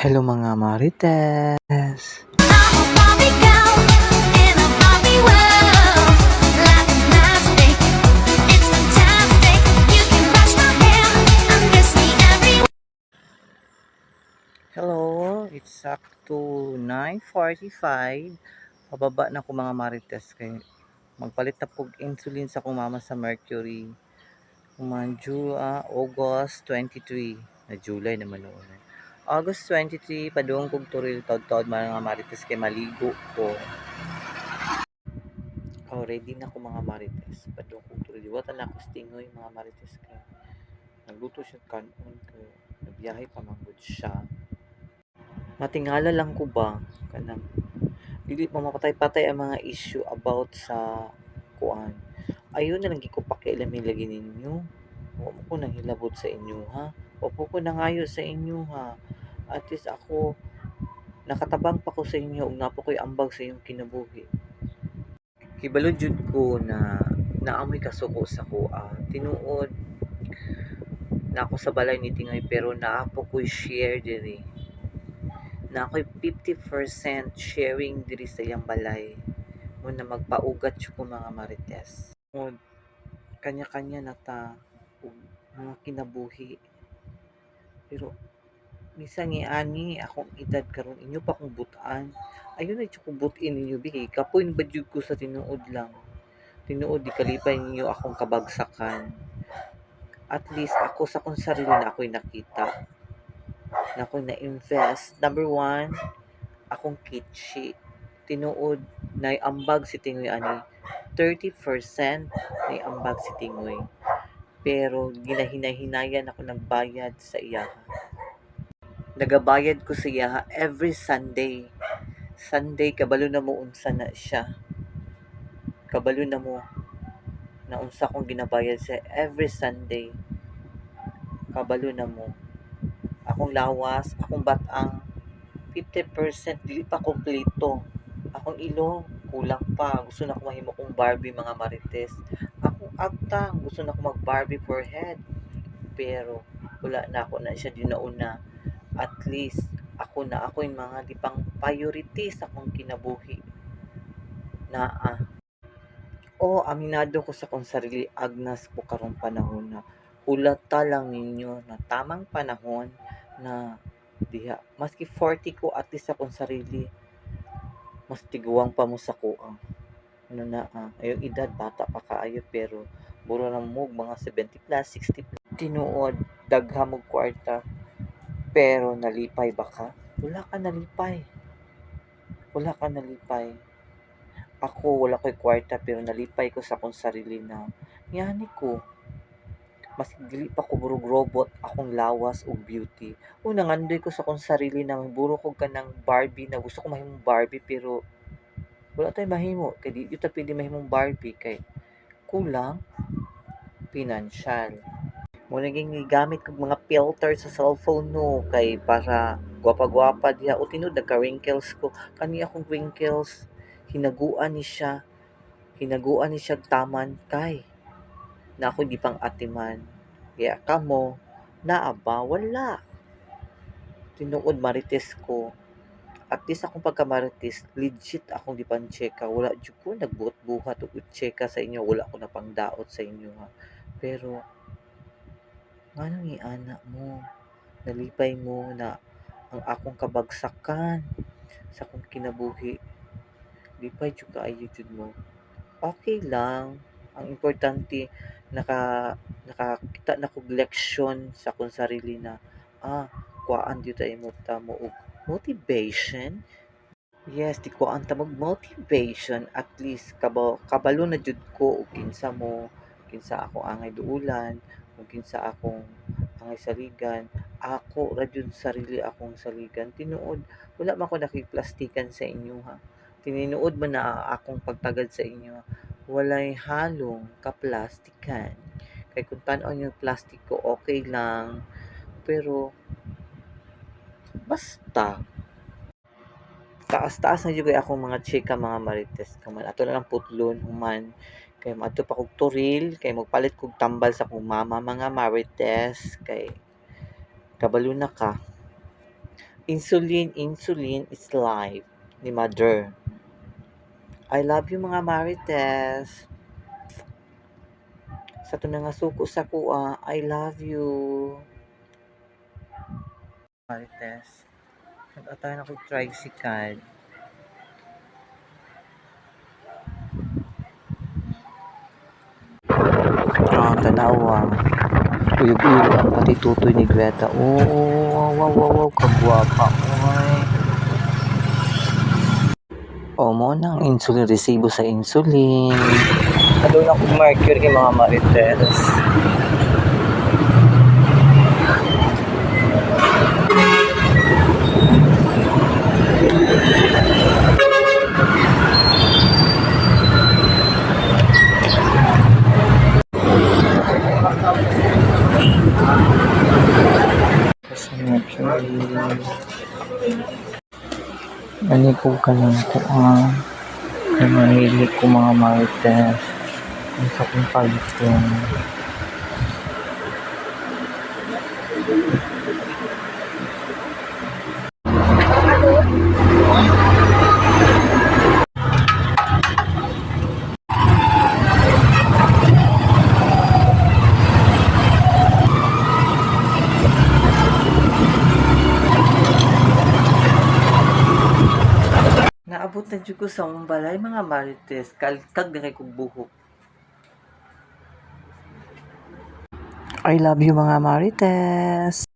Hello mga Marites! I'm a Barbie girl in a Barbie world. Life is plastic, it's fantastic. You can brush my hair, undress me everywhere. Hello! It's sakto 9:45. Pababa na ko mga Marites kay magpalit na pog insulin sa akong mama sa Mercury. August 23 na July naman noon. August 23 padung kog turil taud-taud mga Marites kay maligo ko. Ready na ko mga Marites. Padung kog turil. Wata na ako stingoy mga Marites kay nagluto siya kanon kay nagbiyahe pa manggod siya. Matingala lang ko ba kanang dili pa mapatay-patay ang mga issue about sa kuan. Ayun na lang ko pakialamin lagi ninyo. Wa mo ko nang hilabot sa inyo ha. Wa po ko nangayo sa inyo ha. At least ako nakatabang pa ko sa inyo ug napo ko'y ambag sa inyong kinabuhi. Hibalo jud ko na naamoy kasuko sa kuha. Tinuod na ako sa balay ni Tingoy pero naapo ko'y share diri. Na ako'y 50% sharing diri sa iyang balay. Muna magpaugat siya ko mga Marites. O, kanya-kanya na ta ug mga kinabuhi. Pero bisan ni ani akong edad karon inyo pa kong butan. Ayun na ko butin ninyo bihi. Kapoy ba jud ko sa tinuod lang. Tinuod di kalipay ninyo akong kabagsakan. At least ako sa kong sarili na ako'y nakita. Na ako'y na-invest. Number one, akong kitchi. Tinuod na ambag si Tingoy ani 30% na ambag si Tingoy. Pero ginahinay-hinayan ako nagbayad sa iya. Nagabayad ko sa iya every Sunday. Sunday kabalo na mo unsa na siya. Kabalo na mo na unsa kong ginabayad sa every Sunday. Kabalo na mo. Akong lawas, akong batang 50% dili pa kompleto. Akong ilong kulang pa. Gusto na ko mahimo kong Barbie mga Marites. Akong agtang gusto na ko mag Barbie forehead. Pero wala na ako na siya dinauna. At least ako yung mga di pang priority sa akong kinabuhi. Na aminado ko sa kong sarili agnas ko karong panahon na ulata lang ninyo na tamang panahon na diha maski 40 ko at least akong sarili mas tiguang pa mo sa kuang ano na ayong edad bata pa kaayo pero buro na mo mga 70 plus 60 plus tinuod dagha mo kwarta pero nalipay ba ka? Wala ka nalipay. Wala ka nalipay. Ako wala ko'y kwarta pero nalipay ko sa akong sarili na yani ko mas dili pa ko burog robot akong lawas ug beauty. Nangandoy ko sa akong sarili na buro ko kanang Barbie na gusto ko mahimong Barbie pero wala tay mahimo kay di ta pwede mahimong Barbie kay kulang pinansyal. Mo naging gigamit kog mga filter sa cellphone no kay para gwapa-gwapa diha o tinud nagka wrinkles ko kani akong wrinkles hinaguan ni siya taman kay na ako di pang atiman kaya kamo naa ba wala tinuod marites ko at least akong pagka-marites legit akong di pan-cheka wala jud ko nagbuhat-buhat og cheka sa inyo wala ko na pangdaot sa inyo ha pero nganong iana mo nalipay mo na ang akong kabagsakan sa akong kinabuhi lipay jud kaayo jud mo okay lang ang importante nakakita na kog leksyon sa akong sarili na kuhaan jud ta imo ta mo og motivation. Yes, di ko ang tamog motivation at least kabalo na jud ko og kinsa ako angay duulan ug kinsa akong angay saligan ako ra jud sarili akong saligan tinuod wala man ko nakiplastikan sa inyo ha tinuod man na akong pagtagad sa inyo walay halong kaplastikan kay kung tan-aw yung plastic ko okay lang pero basta taas-taas na jud kay akong mga chika mga marites kaman ato na lang putlon human kay moadto pa kog turil kay magpalit kog tambal sa akong mama mga marites kay kabalo na ka Insulin, insulin is life ni Mother. I love you mga Marites. Sa to nga suko sa kuha, I love you. Marites. Nag-atay na ko tricycle. Tanawa. Uyog-uyog ang pati tutoy ni Greta. Oh, wow, wow, wow, kagwapa. Oy. O mo nang insulin, resibo sa insulin. Ano na kung mercury mga Marites. Sa mercury. Ani ko ka lang ko ang nanahili ko mga Marites. Ang sa kong palitin. Naabot na dyan ko sa mong balay mga Marites. Kalkag na kay kong buhok. I love you mga Marites.